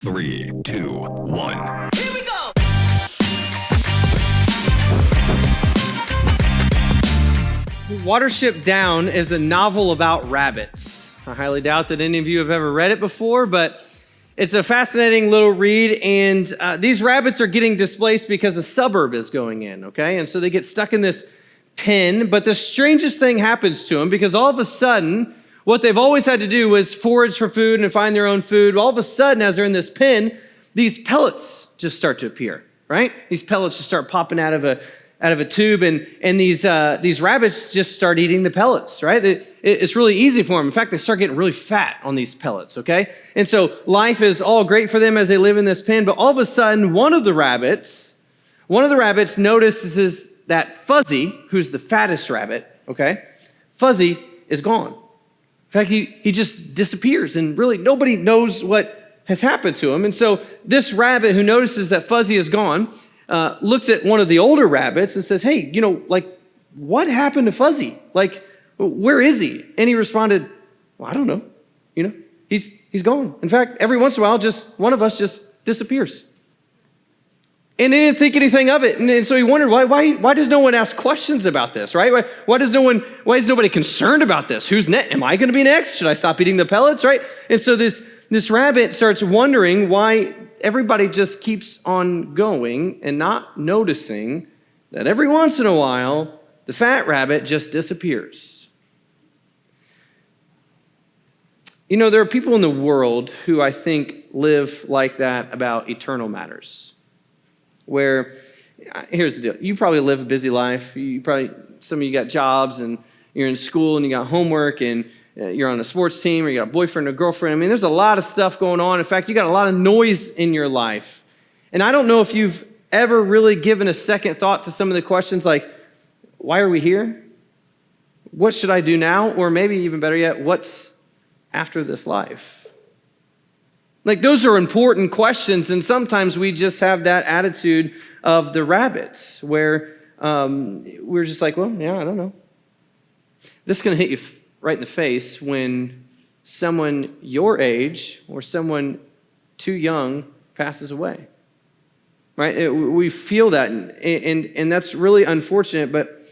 3, 2, 1. Here we go! Watership Down is a novel about rabbits. I highly doubt that any of you have ever read it before, but it's a fascinating little read, and these rabbits are getting displaced because a suburb is going in, okay? And so they get stuck in this pen, but the strangest thing happens to them because all of a sudden, what they've always had to do was forage for food and find their own food. All of a sudden, as they're in this pen, these pellets just start to appear, right? These pellets just start popping out of a tube, and these rabbits just start eating the pellets, right? It's really easy for them. In fact, they start getting really fat on these pellets, okay? And so life is all great for them as they live in this pen, but all of a sudden, one of the rabbits notices that Fuzzy, who's the fattest rabbit, okay? Fuzzy is gone. In fact, he just disappears, and really nobody knows what has happened to him. And so this rabbit who notices that Fuzzy is gone looks at one of the older rabbits and says, hey, what happened to Fuzzy? Where is he? And he responded, well, I don't know. He's gone. In fact, every once in a while, just one of us just disappears. And they didn't think anything of it. And so he wondered, why does no one ask questions about this, right? Why is nobody concerned about this? Who's next? Am I going to be next? Should I stop eating the pellets, right? And so this rabbit starts wondering why everybody just keeps on going and not noticing that every once in a while, the fat rabbit just disappears. There are people in the world who I think live like that about eternal matters. Where, here's the deal. You probably live a busy life. Some of you got jobs, and you're in school, and you got homework, and you're on a sports team, or you got a boyfriend or girlfriend. I mean, there's a lot of stuff going on. In fact, you got a lot of noise in your life. And I don't know if you've ever really given a second thought to some of the questions like, why are we here? What should I do now? Or maybe even better yet, what's after this life? Those are important questions, and sometimes we just have that attitude of the rabbits, where we're just like, well, yeah, I don't know. This is going to hit you right in the face when someone your age or someone too young passes away, right? We feel that, and that's really unfortunate, but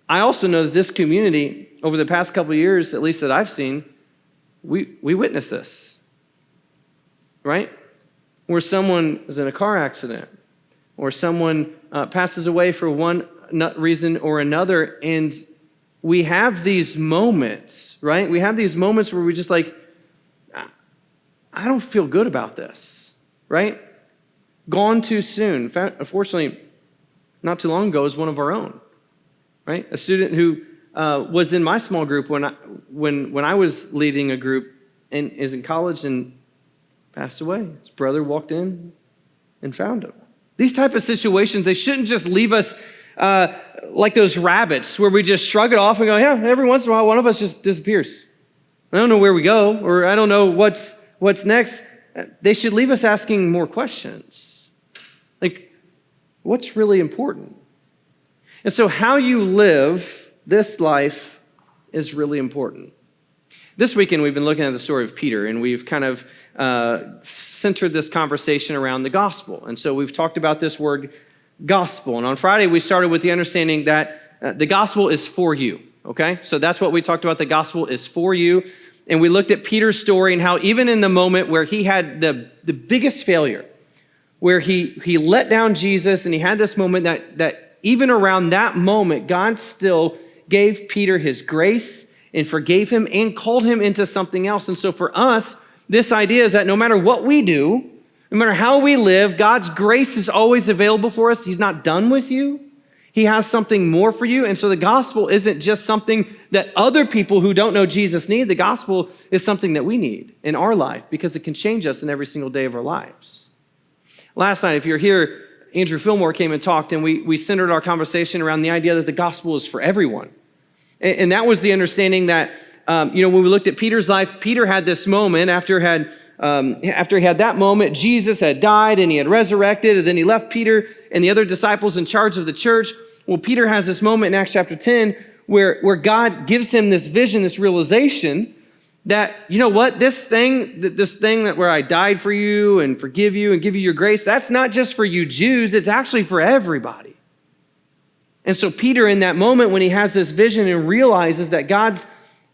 I also know that this community, over the past couple of years, at least that I've seen, we witness this. Right? Where someone is in a car accident, or someone passes away for one reason or another, and we have these moments, right? We have these moments where we're just like, I don't feel good about this, right? Gone too soon. In fact, unfortunately, not too long ago was one of our own, right? A student who was in my small group when I was leading a group and is in college and passed away. His brother walked in and found him. These type of situations, they shouldn't just leave us like those rabbits where we just shrug it off and go, yeah, every once in a while, one of us just disappears. I don't know where we go, or I don't know what's next. They should leave us asking more questions. What's really important? And so how you live this life is really important. This weekend, we've been looking at the story of Peter, and we've kind of centered this conversation around the gospel. And so we've talked about this word gospel. And on Friday, we started with the understanding that the gospel is for you, okay? So that's what we talked about. The gospel is for you. And we looked at Peter's story and how even in the moment where he had the biggest failure, where he let down Jesus, and he had this moment that even around that moment, God still gave Peter his grace and forgave him and called him into something else. And so for us, this idea is that no matter what we do, no matter how we live, God's grace is always available for us. He's not done with you. He has something more for you. And so the gospel isn't just something that other people who don't know Jesus need. The gospel is something that we need in our life because it can change us in every single day of our lives. Last night, if you're here, Andrew Fillmore came and talked, and we centered our conversation around the idea that the gospel is for everyone. And that was the understanding that, when we looked at Peter's life, Peter had this moment after he had that moment, Jesus had died and he had resurrected, and then he left Peter and the other disciples in charge of the church. Well, Peter has this moment in Acts chapter 10 where God gives him this vision, this realization that, you know what, this thing that where I died for you and forgive you and give you your grace, that's not just for you Jews, it's actually for everybody. And so Peter, in that moment when he has this vision and realizes that God's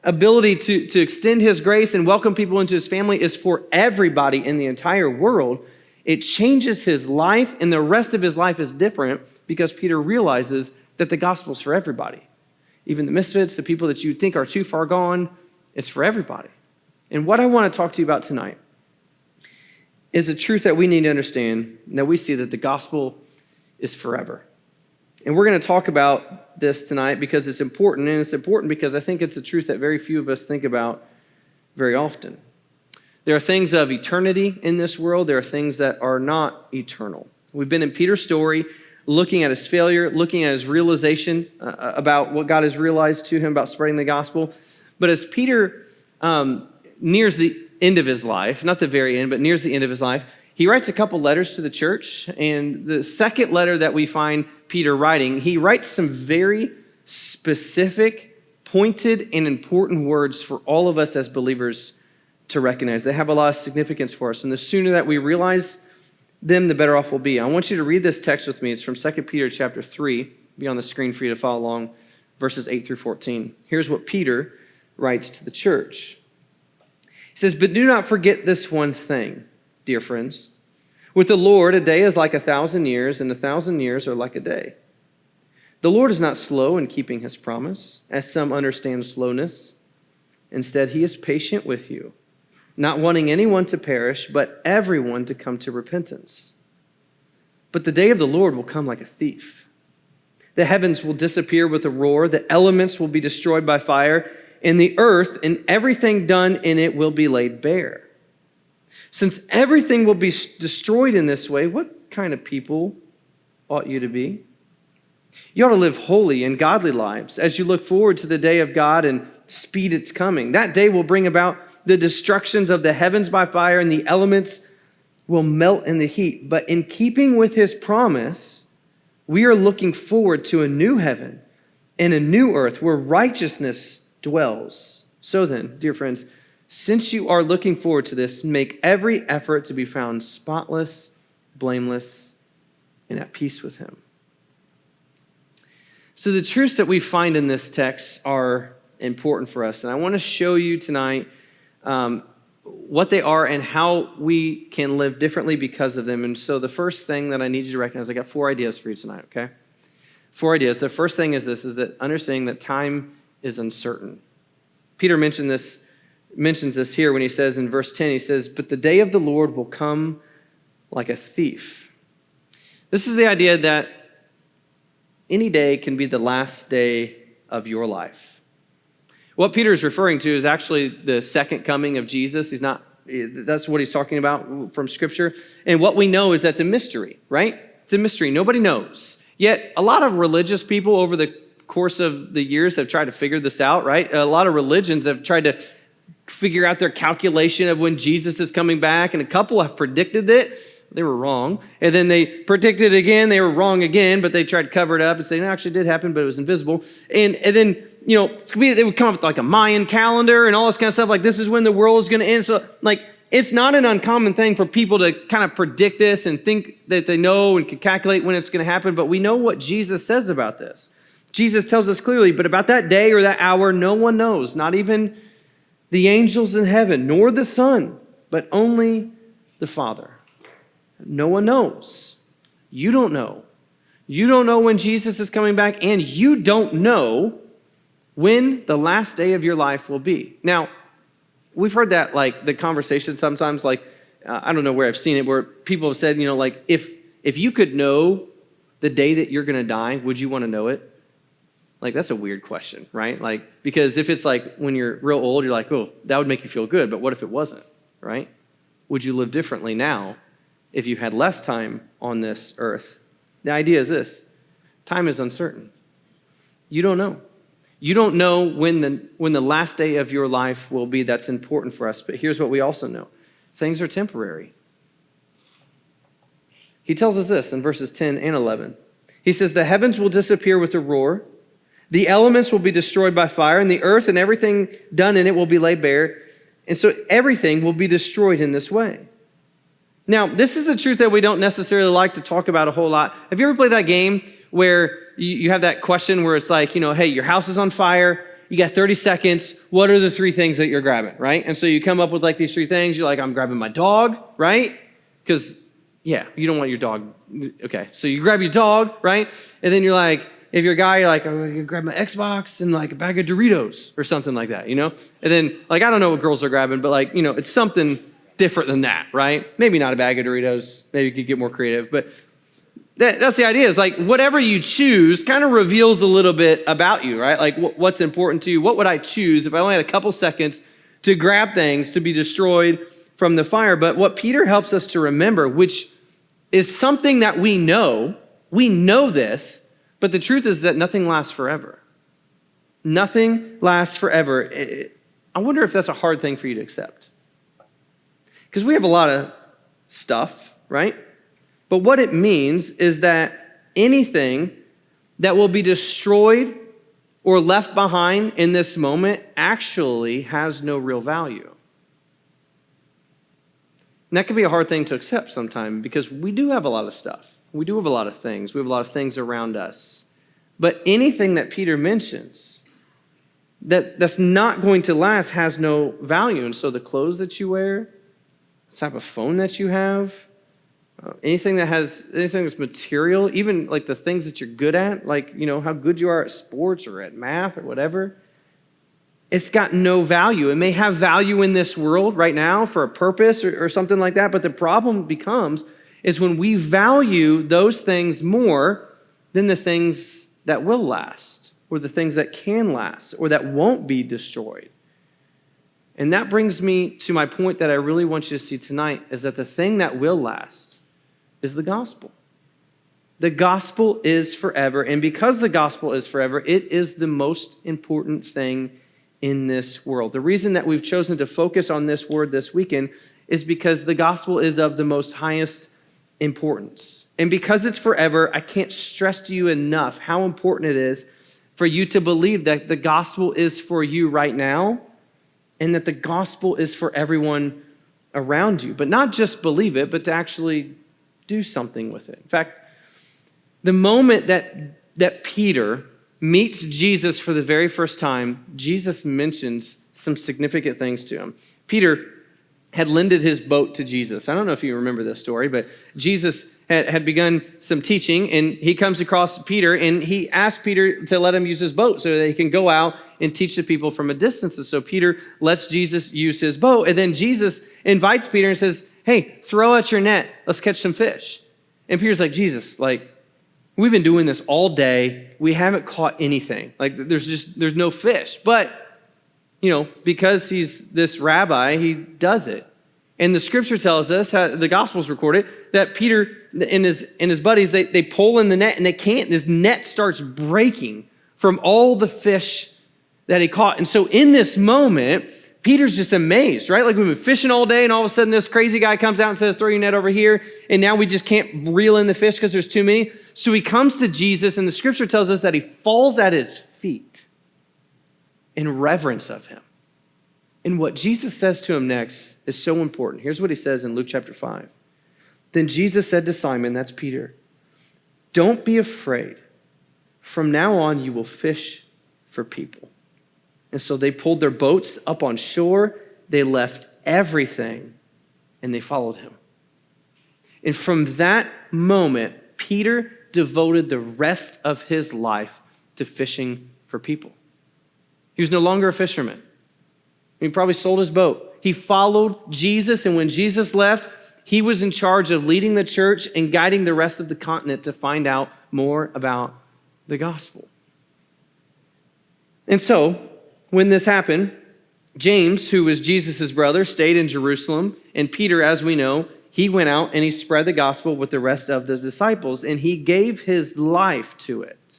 ability to extend his grace and welcome people into his family is for everybody in the entire world, it changes his life, and the rest of his life is different because Peter realizes that the gospel's for everybody. Even the misfits, the people that you think are too far gone, it's for everybody. And what I want to talk to you about tonight is a truth that we need to understand, that we see that the gospel is forever. And we're going to talk about this tonight because it's important, and it's important because I think it's a truth that very few of us think about very often. There are things of eternity in this world. There are things that are not eternal. We've been in Peter's story, looking at his failure, looking at his realization about what God has realized to him about spreading the gospel. But as Peter nears the end of his life, not the very end, but nears the end of his life, he writes a couple letters to the church. And the second letter that we find Peter writing, he writes some very specific, pointed, and important words for all of us as believers to recognize. They have a lot of significance for us. And the sooner that we realize them, the better off we'll be. I want you to read this text with me. It's from 2 Peter chapter 3. It'll be on the screen for you to follow along, verses 8 through 14. Here's what Peter writes to the church. He says, "But do not forget this one thing, dear friends. With the Lord, a day is like 1,000 years, and 1,000 years are like a day. The Lord is not slow in keeping his promise, as some understand slowness. Instead, he is patient with you, not wanting anyone to perish, but everyone to come to repentance. But the day of the Lord will come like a thief. The heavens will disappear with a roar, the elements will be destroyed by fire, and the earth and everything done in it will be laid bare. Since everything will be destroyed in this way, what kind of people ought you to be? You ought to live holy and godly lives as you look forward to the day of God and speed its coming. That day will bring about the destructions of the heavens by fire, and the elements will melt in the heat. But in keeping with his promise, we are looking forward to a new heaven and a new earth where righteousness dwells. So then, dear friends, since you are looking forward to this, make every effort to be found spotless, blameless, and at peace with him." So the truths that we find in this text are important for us. And I want to show you tonight what they are and how we can live differently because of them. And so the first thing that I need you to recognize, I got 4 ideas for you tonight, okay? 4 ideas. The first thing is this, is that understanding that time is uncertain. Peter mentions this here when he says in verse 10, he says, "But the day of the Lord will come like a thief." This is the idea that any day can be the last day of your life. What Peter is referring to is actually the second coming of Jesus. That's what he's talking about from Scripture. And what we know is that's a mystery, right? It's a mystery. Nobody knows. Yet a lot of religious people over the course of the years have tried to figure this out, right? A lot of religions have tried to figure out their calculation of when Jesus is coming back, and a couple have predicted it. They were wrong. And then they predicted it again. They were wrong again, but they tried to cover it up and say, no, it actually did happen, but it was invisible. And then, they would come up with like a Mayan calendar and all this kind of stuff. Like, this is when the world is going to end. So, it's not an uncommon thing for people to kind of predict this and think that they know and can calculate when it's going to happen. But we know what Jesus says about this. Jesus tells us clearly, but about that day or that hour, no one knows, not even the angels in heaven, nor the Son, but only the Father. No one knows. You don't know. You don't know when Jesus is coming back, and you don't know when the last day of your life will be. Now, we've heard that, the conversation sometimes, I don't know where I've seen it, where people have said, if you could know the day that you're going to die, would you want to know it? That's a weird question, right? Because if it's when you're real old, you're like, oh, that would make you feel good. But what if it wasn't, right? Would you live differently now if you had less time on this earth? The idea is this: time is uncertain. You don't know. You don't know when the last day of your life will be. That's important for us. But here's what we also know: things are temporary. He tells us this in verses 10 and 11. He says, the heavens will disappear with a roar. The elements will be destroyed by fire, and the earth and everything done in it will be laid bare. And so everything will be destroyed in this way. Now, this is the truth that we don't necessarily like to talk about a whole lot. Have you ever played that game where you have that question where it's like, hey, your house is on fire, you got 30 seconds, what are the 3 things that you're grabbing, right? And so you come up with like these 3 things, you're like, I'm grabbing my dog, right? Because, yeah, you don't want your dog, okay. So you grab your dog, right? And then you're like, if you're a guy, you're like, I'm gonna grab my Xbox and like a bag of Doritos or something like that, And then, like, I don't know what girls are grabbing, but like, it's something different than that, right? Maybe not a bag of Doritos. Maybe you could get more creative, but that's the idea is like whatever you choose kind of reveals a little bit about you, right? Like what's important to you. What would I choose if I only had a couple seconds to grab things to be destroyed from the fire? But what Peter helps us to remember, which is something that we know this, but the truth is that nothing lasts forever. Nothing lasts forever. I wonder if that's a hard thing for you to accept. Because we have a lot of stuff, right? But what it means is that anything that will be destroyed or left behind in this moment actually has no real value. And that can be a hard thing to accept sometimes because we do have a lot of stuff. We do have a lot of things. We have a lot of things around us. But anything that Peter mentions that's not going to last has no value. And so the clothes that you wear, the type of phone that you have, anything that's material, even like the things that you're good at, like, how good you are at sports or at math or whatever, it's got no value. It may have value in this world right now for a purpose or something like that, but the problem becomes is when we value those things more than the things that will last or the things that can last or that won't be destroyed. And that brings me to my point that I really want you to see tonight is that the thing that will last is the gospel. The gospel is forever. And because the gospel is forever, it is the most important thing in this world. The reason that we've chosen to focus on this word this weekend is because the gospel is of the most highest importance. And because it's forever, I can't stress to you enough how important it is for you to believe that the gospel is for you right now and that the gospel is for everyone around you. But not just believe it, but to actually do something with it. In fact, the moment that Peter meets Jesus for the very first time, Jesus mentions some significant things to him. Peter had lended his boat to Jesus. I don't know if you remember this story, but Jesus had begun some teaching, and he comes across Peter, and he asked Peter to let him use his boat so that he can go out and teach the people from a distance. And so Peter lets Jesus use his boat, and then Jesus invites Peter and says, hey, throw out your net. Let's catch some fish. And Peter's like, Jesus, we've been doing this all day. We haven't caught anything. There's no fish. But, because he's this rabbi, he does it. And the scripture tells us, the Gospels record it, that Peter and his buddies, they pull in the net and they can't. This net starts breaking from all the fish that he caught. And so in this moment, Peter's just amazed, right? Like we've been fishing all day and all of a sudden this crazy guy comes out and says, throw your net over here. And now we just can't reel in the fish because there's too many. So he comes to Jesus and the scripture tells us that he falls at his feet in reverence of him. And what Jesus says to him next is so important. Here's what he says in Luke chapter 5. Then Jesus said to Simon, that's Peter, don't be afraid. From now on, you will fish for people. And so they pulled their boats up on shore. They left everything and they followed him. And from that moment, Peter devoted the rest of his life to fishing for people. He was no longer a fisherman. He probably sold his boat. He followed Jesus, and when Jesus left, he was in charge of leading the church and guiding the rest of the continent to find out more about the gospel. And so, when this happened, James, who was Jesus' brother, stayed in Jerusalem, and Peter, as we know, he went out and he spread the gospel with the rest of the disciples, and he gave his life to it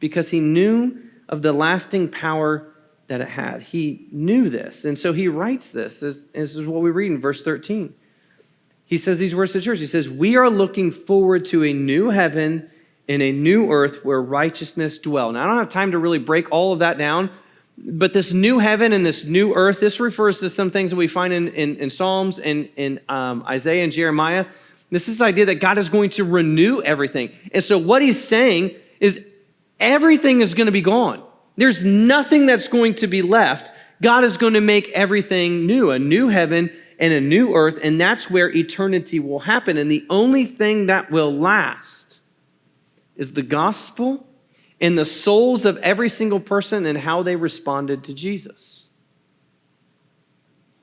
because he knew of the lasting power that it had. He knew this. And so he writes this. This is what we read in verse 13. He says these words to the church. He says, we are looking forward to a new heaven and a new earth where righteousness dwell. Now, I don't have time to really break all of that down, But this new heaven and this new earth, this refers to some things that we find in Psalms and in Isaiah and Jeremiah. This is the idea that God is going to renew everything. And so what he's saying is everything is going to be gone. There's nothing that's going to be left. God is going to make everything new, a new heaven and a new earth, and that's where eternity will happen. And the only thing that will last is the gospel and the souls of every single person and how they responded to Jesus.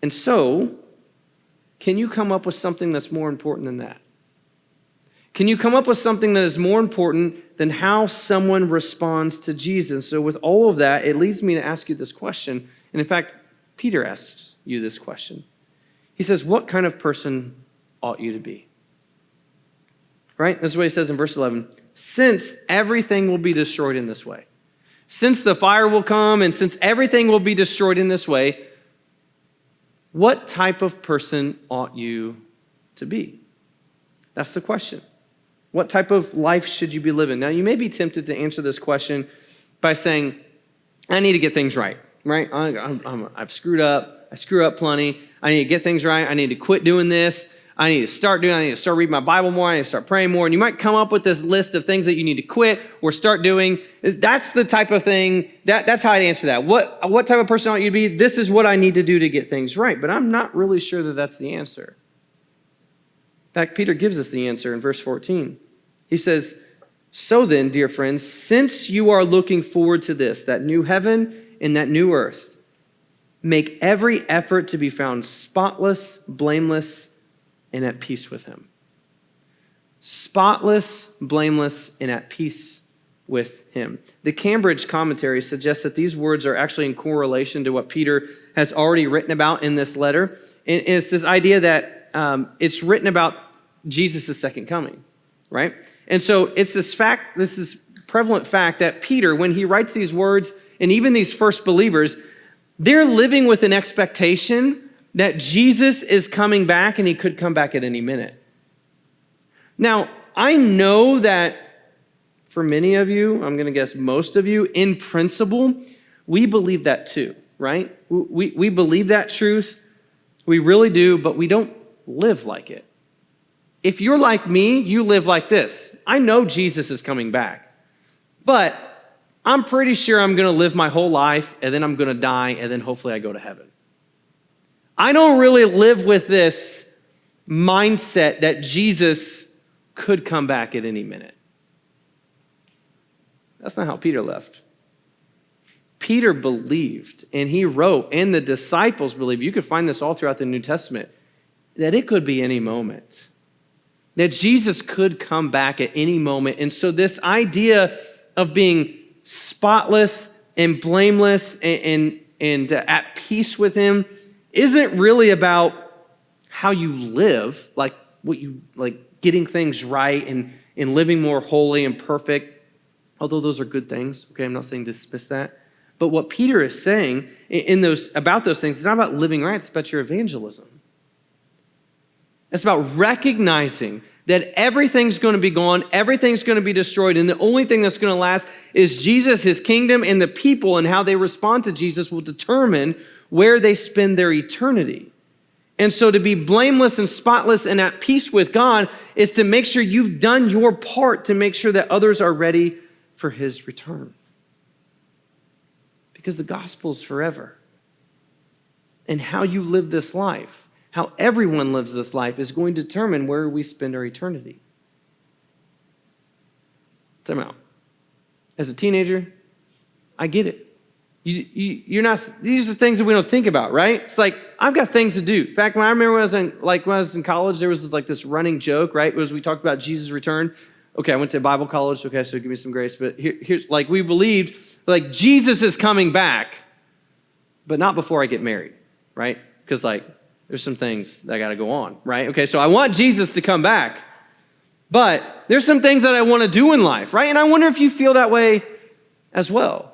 And so, can you come up with something that's more important than that? Can you come up with something that is more important than how someone responds to Jesus? So with all of that, it leads me to ask you this question. And in fact, Peter asks you this question. He says, what kind of person ought you to be? Right? This is what he says in verse 11. Since everything will be destroyed in this way, since the fire will come and since everything will be destroyed in this way, what type of person ought you to be? That's the question. What type of life should you be living? Now, you may be tempted to answer this question by saying, I need to get things right, right? I've screwed up. I screw up plenty. I need to get things right. I need to quit doing this. I need to start reading my Bible more. I need to start praying more. And you might come up with this list of things that you need to quit or start doing. That's the type of thing, that's how I'd answer that. What type of person ought you to be? This is what I need to do to get things right. But I'm not really sure that that's the answer. In fact, Peter gives us the answer in verse 14. He says, so then, dear friends, since you are looking forward to this, that new heaven and that new earth, make every effort to be found spotless, blameless, and at peace with him. Spotless, blameless, and at peace with him. The Cambridge commentary suggests that these words are actually in correlation to what Peter has already written about in this letter. And it's this idea that it's written about Jesus' second coming, right? And so it's this prevalent fact that Peter, when he writes these words, and even these first believers, they're living with an expectation that Jesus is coming back and he could come back at any minute. Now, I know that for many of you, I'm going to guess most of you, in principle, we believe that too, right? We believe that truth. We really do, but we don't live like it. If you're like me, you live like this. I know Jesus is coming back, but I'm pretty sure I'm going to live my whole life and then I'm going to die and then hopefully I go to heaven. I don't really live with this mindset that Jesus could come back at any minute. That's not how Peter left. Peter believed, and he wrote, and the disciples believed, you could find this all throughout the New Testament, that it could be any moment, that Jesus could come back at any moment. And so this idea of being spotless and blameless and at peace with him isn't really about how you live, like getting things right and living more holy and perfect, although those are good things. Okay, I'm not saying dismiss that. But what Peter is saying about those things, it's not about living right, it's about your evangelism. It's about recognizing that everything's going to be gone, everything's going to be destroyed, and the only thing that's going to last is Jesus, his kingdom, and the people and how they respond to Jesus will determine where they spend their eternity. And so to be blameless and spotless and at peace with God is to make sure you've done your part to make sure that others are ready for his return. Because the gospel is forever. And how you live this life, how everyone lives this life, is going to determine where we spend our eternity. Time out. As a teenager, I get it. You're not. These are things that we don't think about, right? It's like, I've got things to do. In fact, when I remember when I was in college, there was this running joke, right? It was we talked about Jesus' return. Okay, I went to Bible college. Okay, so give me some grace. But here's we believed Jesus is coming back, but not before I get married, right? Because there's some things that got to go on, right? Okay, so I want Jesus to come back, but there's some things that I want to do in life, right? And I wonder if you feel that way as well.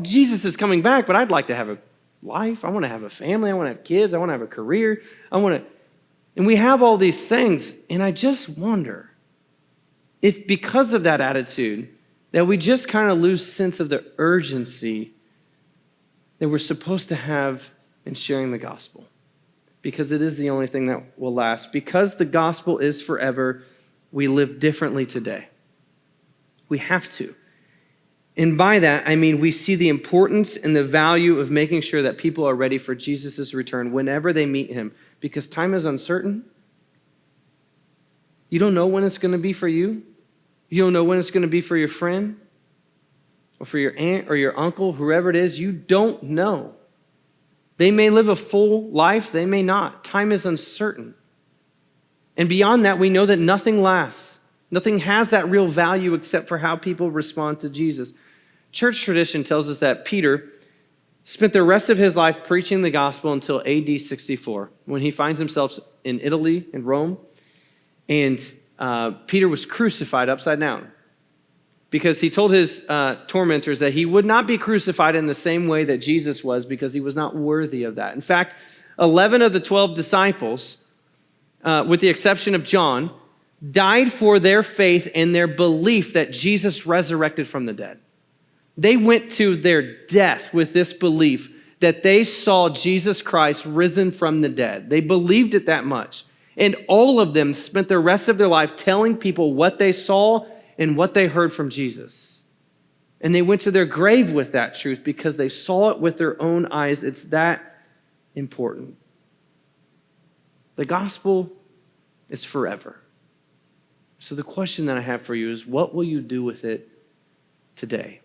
Jesus is coming back, but I'd like to have a life. I want to have a family. I want to have kids. I want to have a career. And we have all these things. And I just wonder if because of that attitude, that we just kind of lose sense of the urgency that we're supposed to have in sharing the gospel, because it is the only thing that will last. Because the gospel is forever, we live differently today. We have to. And by that, I mean we see the importance and the value of making sure that people are ready for Jesus' return whenever they meet him, because time is uncertain. You don't know when it's going to be for you. You don't know when it's going to be for your friend or for your aunt or your uncle, whoever it is. You don't know. They may live a full life. They may not. Time is uncertain. And beyond that, we know that nothing lasts. Nothing has that real value except for how people respond to Jesus. Church tradition tells us that Peter spent the rest of his life preaching the gospel until AD 64, when he finds himself in Italy, in Rome, and Peter was crucified upside down because he told his tormentors that he would not be crucified in the same way that Jesus was, because he was not worthy of that. In fact, 11 of the 12 disciples, with the exception of John, died for their faith and their belief that Jesus resurrected from the dead. They went to their death with this belief that they saw Jesus Christ risen from the dead. They believed it that much. And all of them spent the rest of their life telling people what they saw and what they heard from Jesus. And they went to their grave with that truth because they saw it with their own eyes. It's that important. The gospel is forever. So the question that I have for you is, what will you do with it today?